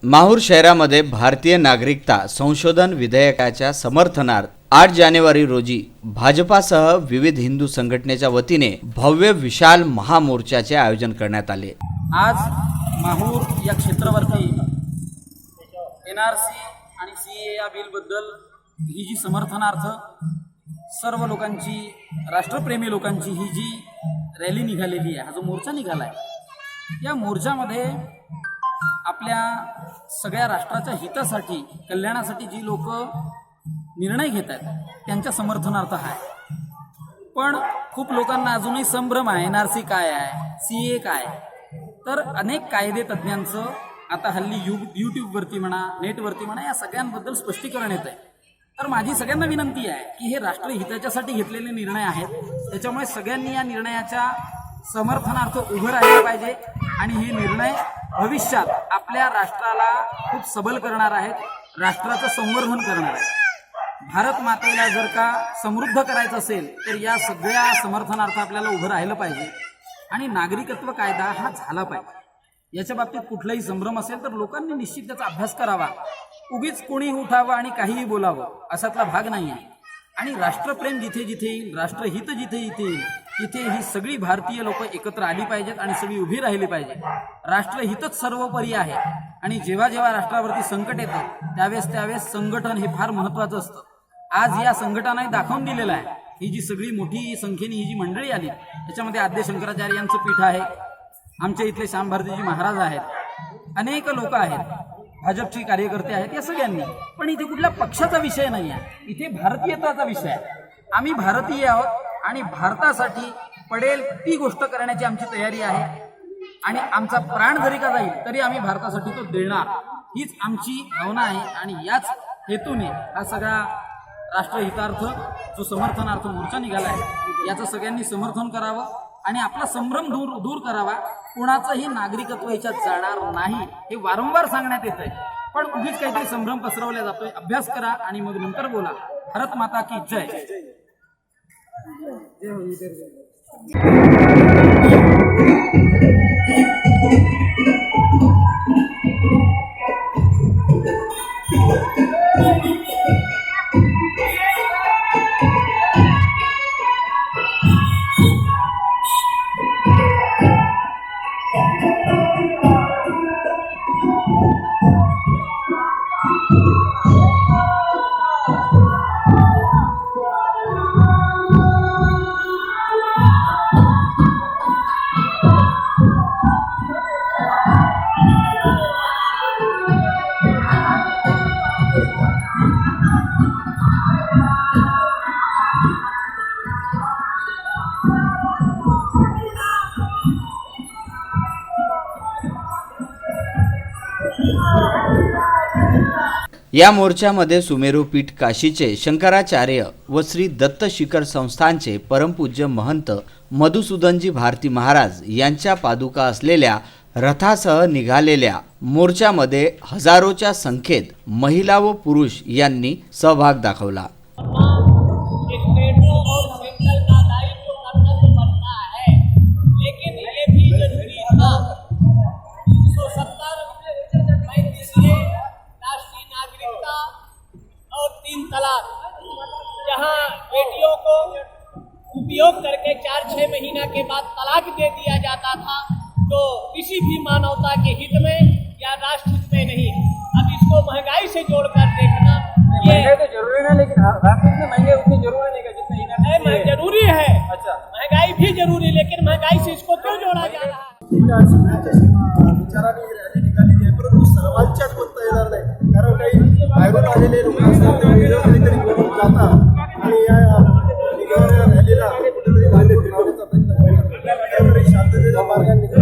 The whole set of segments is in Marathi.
माहूर शहरामध्ये भारतीय नागरिकता संशोधन विधेयकाच्या समर्थनार्थ 8 जानेवारी रोजी भाजपासह विविध हिंदू संघटनेच्या वतीने भव्य विशाल महामोर्चाचे आयोजन करण्यात आले। आज माहूर या क्षेत्रावरती NRC आणि CAA या बिलबद्दल ही जी समर्थनार्थ सर्व लोकांची, राष्ट्रप्रेमी लोकांची ही जी रॅली निघालेली आहे, हा जो मोर्चा निघाला आहे, या मोर्चामध्ये आपल्या सगळ्या राष्ट्राच्या हितासाठी, कल्याणासाठी जी लोक निर्णय घेत आहेत त्यांच्या समर्थनार्थ आहे। पण खूप लोकांना अजूनही संभ्रम आहे, NRC काय आहे, CAA काय आहे। तर अनेक कायदे तज्ज्ञांचं आता हल्ली यूट्यूबवरती म्हणा, नेटवरती म्हणा, या सगळ्यांबद्दल स्पष्टीकरण येत आहे। तर माझी सगळ्यांना विनंती आहे की हे राष्ट्रहिताच्यासाठी घेतलेले निर्णय आहेत, त्याच्यामुळे सगळ्यांनी या निर्णयाच्या समर्थनार्थ उभं राहिलं पाहिजे आणि हे निर्णय भविष्यात आपल्या राष्ट्राला खूप सबल करणार आहेत, राष्ट्राचं संवर्धन करणार आहेत। भारत मातेला जर का समृद्ध करायचं असेल तर या सगळ्या समर्थनार्थ आपल्याला उभं राहिलं पाहिजे आणि नागरिकत्व कायदा हा झाला पाहिजे। याच्या बाबतीत कुठलाही संभ्रम असेल तर लोकांनी निश्चित त्याचा अभ्यास करावा। उगीच कोणी उठावं आणि काहीही बोलावं असातला भाग नाही आहे। आणि राष्ट्रप्रेम जिथे जिथे येईल, राष्ट्रहित जिथे जिथे येईल, तिथे ही सगळी भारतीय लोक एकत्र आली पाहिजेत आणि सगळी उभी राहिली पाहिजे। राष्ट्रहितच सर्वोपरी आहे आणि जेव्हा जेव्हा राष्ट्रावरती संकट येतं त्यावेळेस संघटन हे फार महत्त्वाचं असतं। आज या संघटनाने दाखवून दिलेलं आहे। ही जी सगळी मोठी संख्येने ही जी मंडळी आली त्याच्यामध्ये आद्य शंकराचार्य यांचं पीठ आहे, आमच्या इथले श्याम भारतीजी महाराज आहेत, अनेक लोक आहेत, भाजपचे कार्यकर्ते आहेत, या सगळ्यांनी। पण इथे कुठल्या पक्षाचा विषय नाही आहे, इथे भारतीयत्वाचा विषय आहे। आम्ही भारतीय आहोत आणि भारतासाठी पडेल ती गोष्ट करण्याची आमची तयारी आहे आणि आमचा प्राण जरी का जाईल तरी आम्ही भारतासाठी तो देणार, हीच आमची भावना आहे। आणि याच हेतूने हा सगळा राष्ट्रहितार्थ जो समर्थनार्थ मोर्चा निघाला आहे याचं सगळ्यांनी समर्थन करावं आणि आपला संभ्रम दूर करावा। कुणाचंही नागरिकत्व याच्यात जाणार नाही हे वारंवार सांगण्यात येत आहे, पण उगीच काहीतरी संभ्रम पसरवला जातोय। अभ्यास करा आणि मग नंतर बोला। भारत माता की जय। या मोर्चामध्ये सुमेरू पीठ काशीचे शंकराचार्य व श्री दत्त शिखर संस्थानचे परमपूज्य महंत मधुसूदनजी भारती महाराज यांच्या पादुका असलेल्या रथासह निघालेल्या मोर्चामध्ये हजारोच्या संख्येत महिला व पुरुष यांनी सहभाग दाखवला। जहाँ बेटियों को उपयोग करके 4-6 महीना के बाद तलाक दे दिया जाता था, तो किसी भी मानवता के हित में या राष्ट्र हित में नहीं। अब इसको महंगाई से जोड़कर देखना, ये तो जरूरी है, लेकिन महंगे उतने जरूरी नहीं नहीं, जरूरी है। अच्छा, महंगाई भी जरूरी, लेकिन महंगाई से इसको क्यों जोड़ा जा रहा है? विचाराने रॅली निघालेली आहे, परंतु सर्वांच्याच म्हणता येणार नाही, कारण काही बाहेरून आलेले लोक असतात ते वेगळं काहीतरी बोलून जातात आणि या निघालेल्या रॅलीला कुठेतरी बांधे फिरवण्याचा प्रयत्न करतात। त्यामुळे शांततेच्या मार्गाने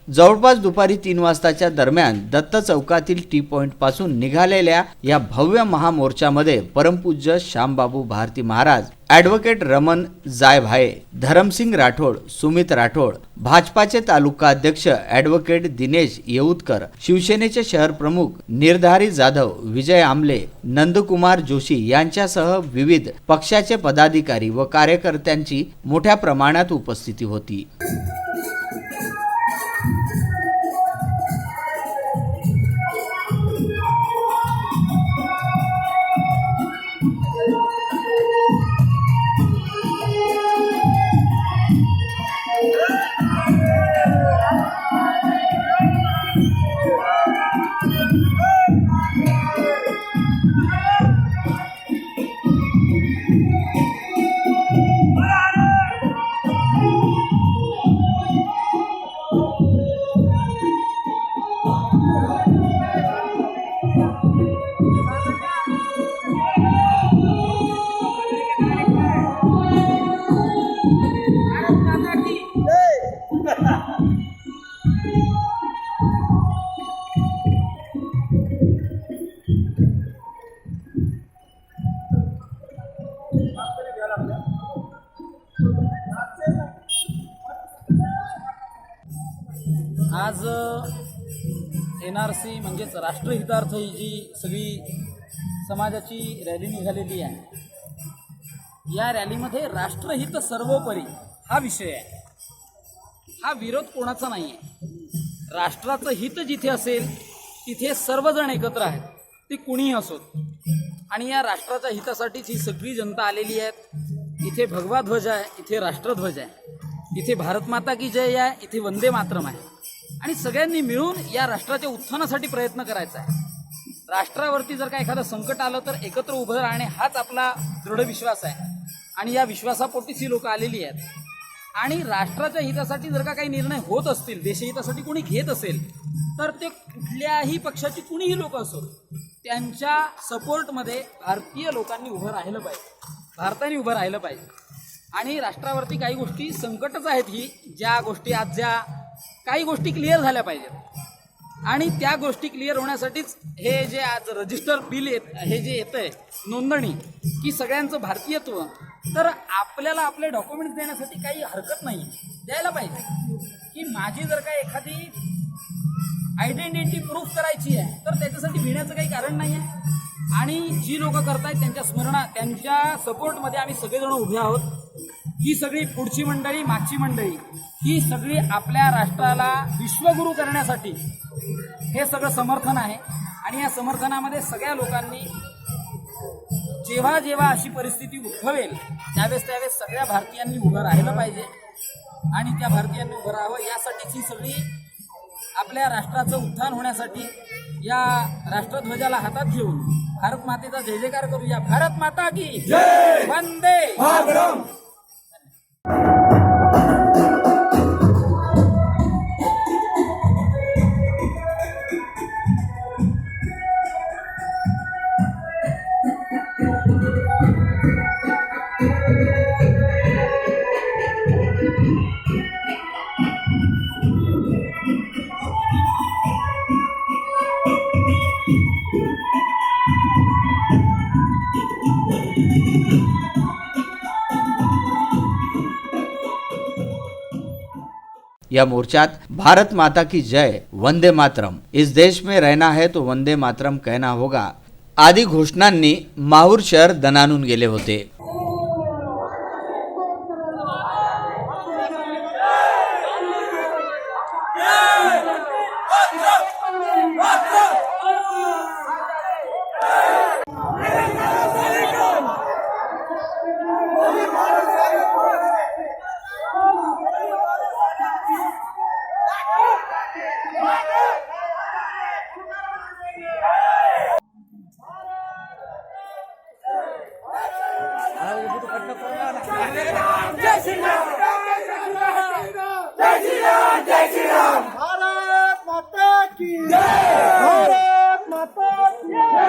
जवळपास दुपारी 3 वाजताच्या दरम्यान दत्त चौकातील टी पॉइंट पासून निघालेल्या या भव्य महामोर्चामध्ये परमपूज्य श्यामबाबू भारती महाराज, ॲडव्होकेट रमन जायभाये, धरमसिंग राठोड, सुमित राठोड, भाजपाचे तालुका अध्यक्ष ॲडव्होकेट दिनेश येऊतकर, शिवसेनेचे शहर प्रमुख निर्धारी जाधव, विजय आमले, नंदकुमार जोशी यांच्यासह विविध पक्षाचे पदाधिकारी व कार्यकर्त्यांची मोठ्या प्रमाणात उपस्थिती होती। आज NRC म्हणजेच राष्ट्रहितार्थ ही जी सगळी समाजाची रॅली निघालेली आहे, या रॅलीमध्ये राष्ट्रहित सर्वोपरी हा विषय आहे. हा विरोध कोणाचा नाही आहे. राष्ट्राचं हित जिथे असेल तिथे सर्वजण एकत्र आहेत, ते कुणीही असोत. आणि या राष्ट्राच्या हितासाठीच ही सगळी जनता आलेली आहे. इथे भगवा ध्वज आहे, इथे राष्ट्रध्वज आहे, इथे भारत माता की जय आहे, इथे वंदे मातरम आहे. आणि सगळ्यांनी मिळून या राष्ट्राच्या उत्थानासाठी प्रयत्न करायचा आहे. राष्ट्रावरती जर का एखादं संकट आलं तर एकत्र उभं राहणे हाच आपला दृढ विश्वास आहे. आणि या विश्वासापोटीच ही लोक आलेली आहेत. आणि राष्ट्राच्या हितासाठी जर का काही निर्णय होत असतील, देशहितासाठी कोणी घेत असेल, तर ते कुठल्याही पक्षाची कुणीही लोक असो, त्यांच्या सपोर्टमध्ये भारतीय लोकांनी उभं राहिलं पाहिजे, भारताने उभं राहिलं पाहिजे. आणि राष्ट्रावरती काही गोष्टी संकटच आहेत, ही ज्या गोष्टी आज ज्या काही गोष्टी क्लिअर झाल्या पाहिजेत. आणि त्या गोष्टी क्लिअर होण्यासाठीच हे जे आज रजिस्टर बिल हे जे येतं आहे, नोंदणी की सगळ्यांचं भारतीयत्व, तर आपल्याला आपले डॉक्युमेंट्स देण्यासाठी काही हरकत नाही, द्यायला पाहिजे. की माझी जर का एखादी आयडेंटिटी प्रूफ करायची आहे तर त्याच्यासाठी भिण्याचं काही कारण नाही आहे. आणि जी लोक करतायत त्यांच्या सपोर्टमध्ये आम्ही सगळेजण उभे आहोत. ही सगळी पुढची मंडळी, मागची मंडळी, ही सगळी आपल्या राष्ट्राला विश्वगुरू करण्यासाठी हे सगळं समर्थन आहे. आणि या समर्थनामध्ये सगळ्या लोकांनी जेव्हा जेव्हा अशी परिस्थिती उद्भवेल त्यावेळेस सगळ्या भारतीयांनी उभं राहिलं पाहिजे. आणि त्या भारतीयांनी उभं राहावं यासाठीच ही सगळी आपल्या राष्ट्राचं उत्थान होण्यासाठी या राष्ट्रध्वजाला हातात घेऊन भारत मातेचा जय जयकार करूया. भारत माता की जय, वंदे मातरम. या मोर्चात भारत माता की जय, वंदे मातरम, इस देश में रहना है तो वंदे मातरम कहना होगा आदी घोषणांनी माहूर शहर दणाणून गेले होते. भारत माता की जय, भारत माता की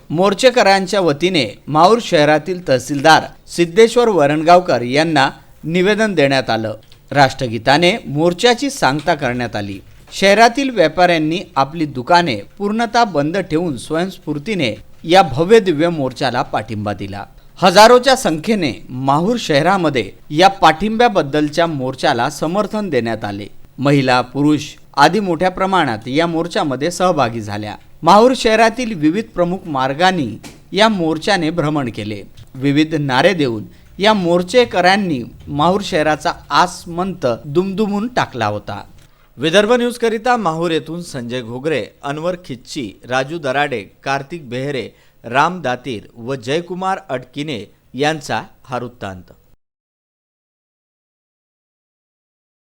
मोर्चेकरांच्या वतीने माहूर शहरातील तहसीलदार सिद्धेश्वर वरणगावकर यांना निवेदन देण्यात आलं. राष्ट्रगीताने मोर्चाची सांगता करण्यात आली. शहरातील व्यापाऱ्यांनी आपली दुकाने पूर्णतः बंद ठेवून स्वयंस्फूर्तीने या भव्य दिव्य मोर्चाला पाठिंबा दिला. हजारोच्या संख्येने माहूर शहरामध्ये या पाठिंब्याबद्दलच्या मोर्चाला समर्थन देण्यात आले. महिला, पुरुष आदी मोठ्या प्रमाणात या मोर्चामध्ये सहभागी झाल्या. माहूर शहरातील विविध प्रमुख मार्गांनी या मोर्चाने भ्रमण केले. विविध नारे देऊन या मोर्चेकऱ्यांनी माहूर शहराचा आसमंत दुमदुमून टाकला होता. विदर्भ न्यूज करिता माहूर येथून संजय घोगरे, अनवर खिच्ची, राजू दराडे, कार्तिक बेहरे, राम दातीर व जयकुमार अडकिने यांचा हा वृत्तांत.